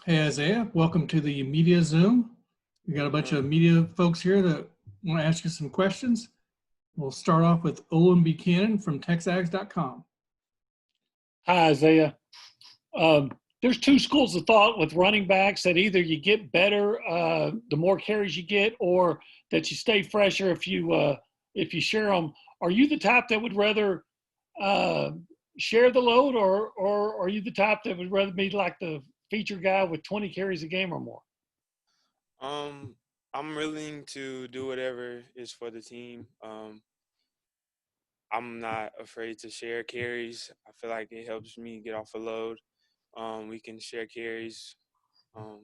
Hey, Isaiah, welcome to the Media Zoom. We got a bunch of media folks here that want to ask you some questions. We'll start off with Owen Buchanan from TexAgs.com. Hi, Isaiah. There's two schools of thought with running backs that either you get better the more carries you get, or that you stay fresher if you share them. Are you the type that would rather share the load, or are you the type that would rather be like the feature guy with 20 carries a game or more? I'm willing to do whatever is for the team. I'm not afraid to share carries. I feel like it helps me get off a load. We can share carries. So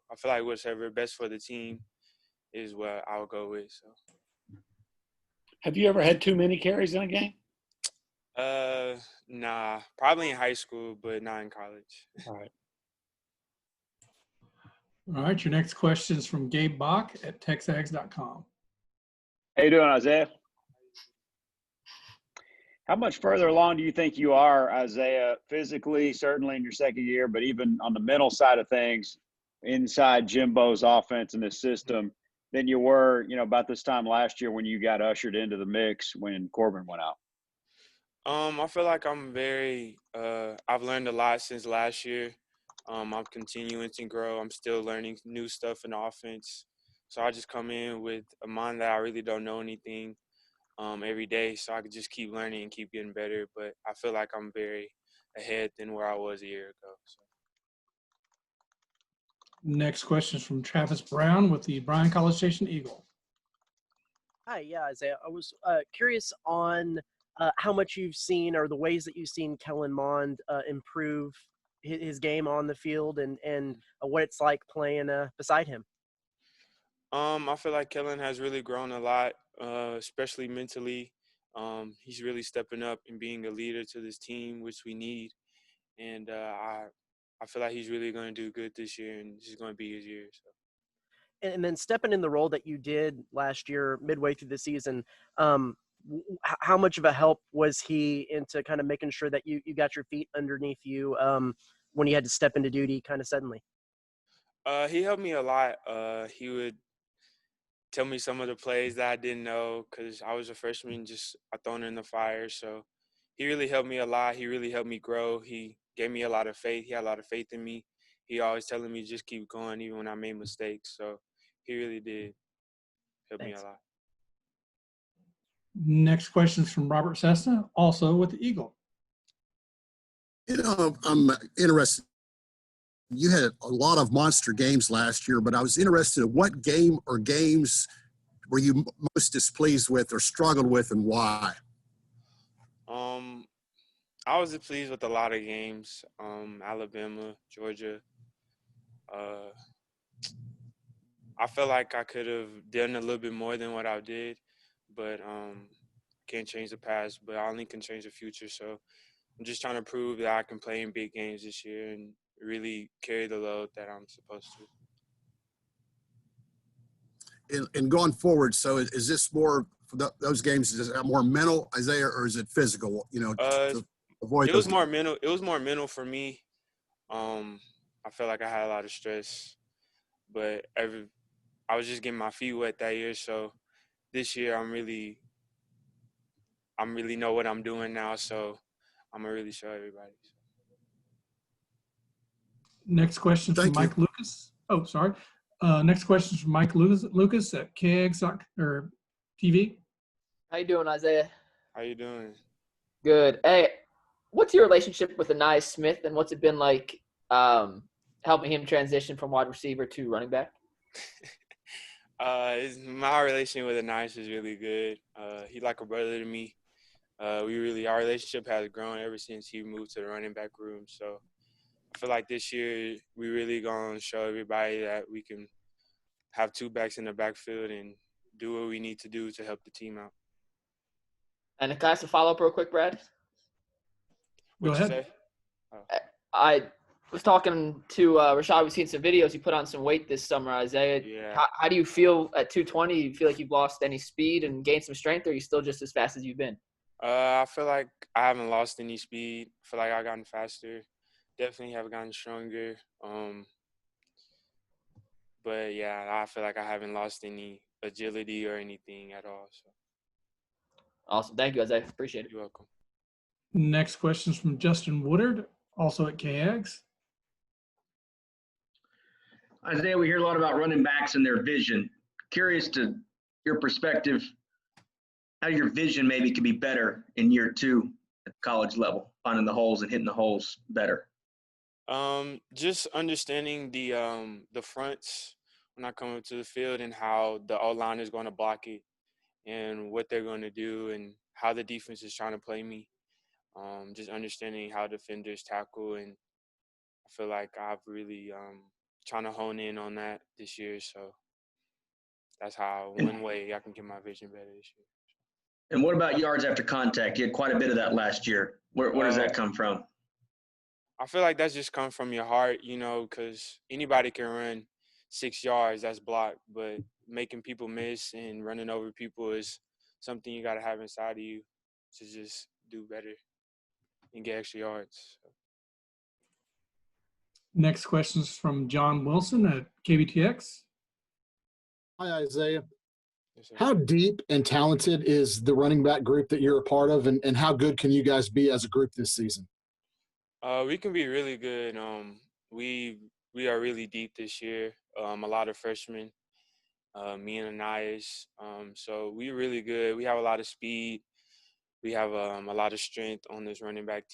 I feel like whatever best for the team is what I'll go with. So. Have you ever had too many carries in a game? Nah, probably in high school, but not in college. All right. All right, your next question is from Gabe Bach at TexAgs.com. How you doing, Isaiah? How much further along do you think you are, Isaiah, physically, certainly in your second year, but even on the mental side of things, inside Jimbo's offense and the system, than you were, about this time last year when you got ushered into the mix when Corbin went out? I feel like I'm I've learned a lot since last year. I'm continuing to grow. I'm still learning new stuff in the offense. So I just come in with a mind that I really don't know anything every day. So I could just keep learning and keep getting better. But I feel like I'm very ahead than where I was a year ago. So. Next question is from Travis Brown with the Bryan College Station Eagle. Hi, yeah, Isaiah. I was curious on how much you've seen, or the ways that you've seen Kellen Mond improve his game on the field, and what it's like playing beside him. I feel like Kellen has really grown a lot, especially mentally. He's really stepping up and being a leader to this team, which we need. And I feel like he's really going to do good this year, and this is going to be his year. So. And then stepping in the role that you did last year, midway through the season, how much of a help was he into kind of making sure that you got your feet underneath you when you had to step into duty kind of suddenly? He helped me a lot. He would tell me some of the plays that I didn't know because I was a freshman, just I thrown in the fire. So he really helped me a lot. He really helped me grow. He gave me a lot of faith. He had a lot of faith in me. He always telling me just keep going even when I made mistakes. So he really did help me a lot. Next question is from Robert Cessna, also with the Eagle. I'm interested. You had a lot of monster games last year, but I was interested in what game or games were you most displeased with or struggled with, and why? I was pleased with a lot of games. Alabama, Georgia. I feel like I could have done a little bit more than what I did, but can't change the past, but I only can change the future. So I'm just trying to prove that I can play in big games this year and really carry the load that I'm supposed to. And going forward, so is this more for those games? Is it more mental, Isaiah, or is it physical? To avoid. It was more mental. It was more mental for me. I felt like I had a lot of stress, but I was just getting my feet wet that year. So this year, I'm really know what I'm doing now. So I'm gonna really show everybody. Next question from Mike Lucas. Oh, sorry. Next question is from Mike Lucas at KX or TV. How you doing, Isaiah? How you doing? Good. Hey, what's your relationship with Anais Smith, and what's it been like helping him transition from wide receiver to running back? My relationship with Anais is really good. He's like a brother to me. Our relationship has grown ever since he moved to the running back room. So I feel like this year we really gonna show everybody that we can have two backs in the backfield and do what we need to do to help the team out. And can I ask a follow-up real quick, Brad? Go ahead. I was talking to Rashad. We've seen some videos. You put on some weight this summer, Isaiah. Yeah. How do you feel at 220? Do you feel like you've lost any speed and gained some strength, or are you still just as fast as you've been? I feel like I haven't lost any speed. I feel like I've gotten faster. Definitely have gotten stronger. But yeah, I feel like I haven't lost any agility or anything at all. So Awesome. Thank you, Isaiah. Appreciate it. you're welcome. Next question is from Justin Woodard, also at KAGS. Isaiah, we hear a lot about running backs and their vision. Curious to your perspective, how your vision maybe could be better in year 2 at the college level, finding the holes and hitting the holes better. Just understanding the fronts when I come up to the field and how the O-line is going to block it and what they're going to do and how the defense is trying to play me. Just understanding how defenders tackle, and I feel like I've really trying to hone in on that this year. So that's how one way I can get my vision better this year. And what about yards after contact? You had quite a bit of that last year. Where does that come from? I feel like that's just come from your heart, because anybody can run 6 yards, that's blocked, but making people miss and running over people is something you got to have inside of you to just do better and get extra yards. So. Next question is from John Wilson at KBTX. Hi, Isaiah. Yes, sir. How deep and talented is the running back group that you're a part of, and how good can you guys be as a group this season? We can be really good. We are really deep this year. A lot of freshmen, me and Anais. So we're really good. We have a lot of speed. We have a lot of strength on this running back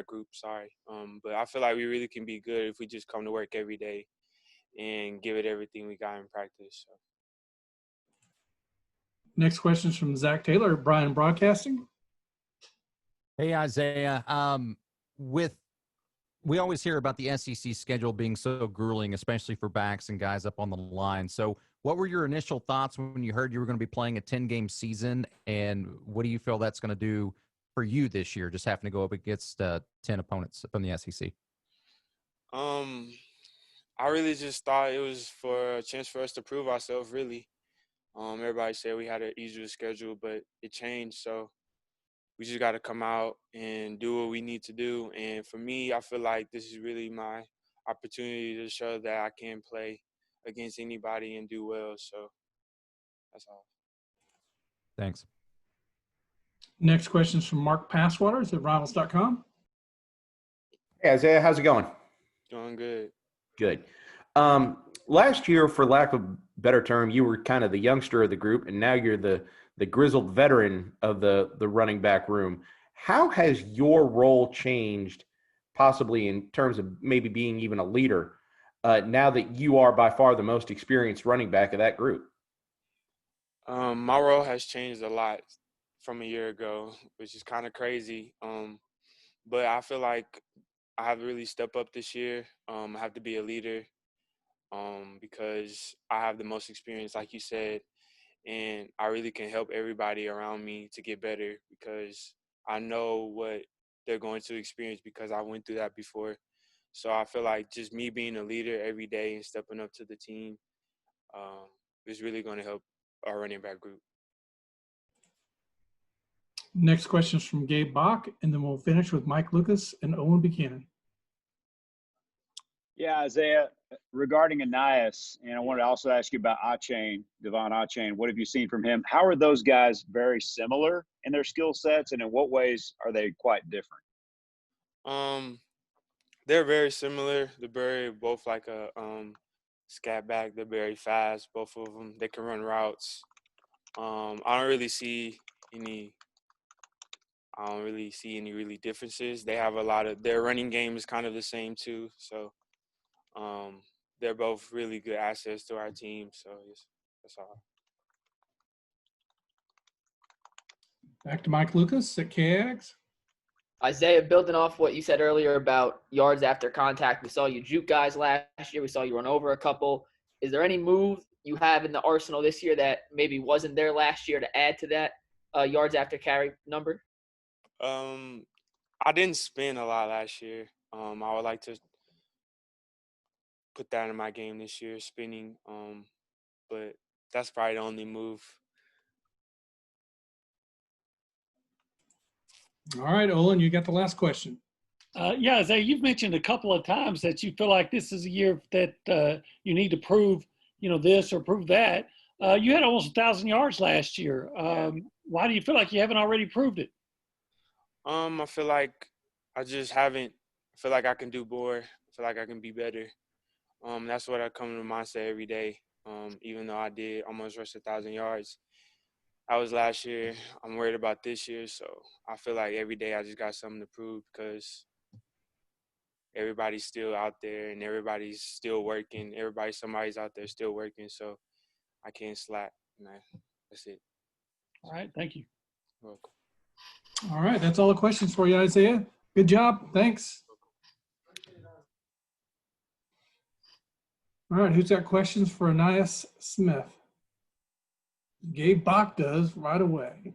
group. But I feel like we really can be good if we just come to work every day and give it everything we got in practice. So. Next question is from Zach Taylor, Brian Broadcasting. Hey, Isaiah. We always hear about the SEC schedule being so grueling, especially for backs and guys up on the line. So what were your initial thoughts when you heard you were going to be playing a 10-game season, and what do you feel that's going to do for you this year, just having to go up against 10 opponents from the SEC? I really just thought it was for a chance for us to prove ourselves, really. Everybody said we had an easier schedule, but it changed. So we just got to come out and do what we need to do. And for me, I feel like this is really my opportunity to show that I can play against anybody and do well. So that's all. Thanks. Next question is from Mark Passwaters at Rivals.com. Hey, Isaiah, how's it going? Doing good. Good. Last year, for lack of a better term, you were kind of the youngster of the group, and now you're the grizzled veteran of the running back room. How has your role changed, possibly in terms of maybe being even a leader, now that you are by far the most experienced running back of that group? My role has changed a lot from a year ago, which is kind of crazy. But I feel like I have to really step up this year. I have to be a leader because I have the most experience, like you said, and I really can help everybody around me to get better because I know what they're going to experience because I went through that before. So I feel like just me being a leader every day and stepping up to the team is really going to help our running back group. Next question is from Gabe Bach, and then we'll finish with Mike Lucas and Owen Buchanan. Yeah, Isaiah, regarding Anais, and I wanted to also ask you about Devon Achain. What have you seen from him? How are those guys very similar in their skill sets, and in what ways are they quite different? They're very similar. They're both like a scat back. They're very fast, both of them. They can run routes. I don't really see any really differences. They have their running game is kind of the same too. So they're both really good assets to our team. So that's all. Back to Mike Lucas at KAGS. Isaiah, building off what you said earlier about yards after contact, we saw you juke guys last year. We saw you run over a couple. Is there any move you have in the arsenal this year that maybe wasn't there last year to add to that yards after carry number? I didn't spin a lot last year. I would like to put that in my game this year, spinning. But that's probably the only move. All right, Olin, you got the last question. Yeah, Isaiah, you've mentioned a couple of times that you feel like this is a year that you need to prove this or prove that. You had almost 1,000 yards last year. Why do you feel like you haven't already proved it? I feel like I just haven't. I feel like I can do more. I feel like I can be better. That's what I come to mindset every day. Even though I did almost rush 1,000 yards, I was last year. I'm worried about this year, so I feel like every day I just got something to prove because everybody's still out there and everybody's still working. Somebody's out there still working, so I can't slack. That's it. All right, thank you. You're welcome. All right, that's all the questions for you, Isaiah. Good job. Thanks. All right, who's got questions for Ananias Smith? Gabe Bach does right away.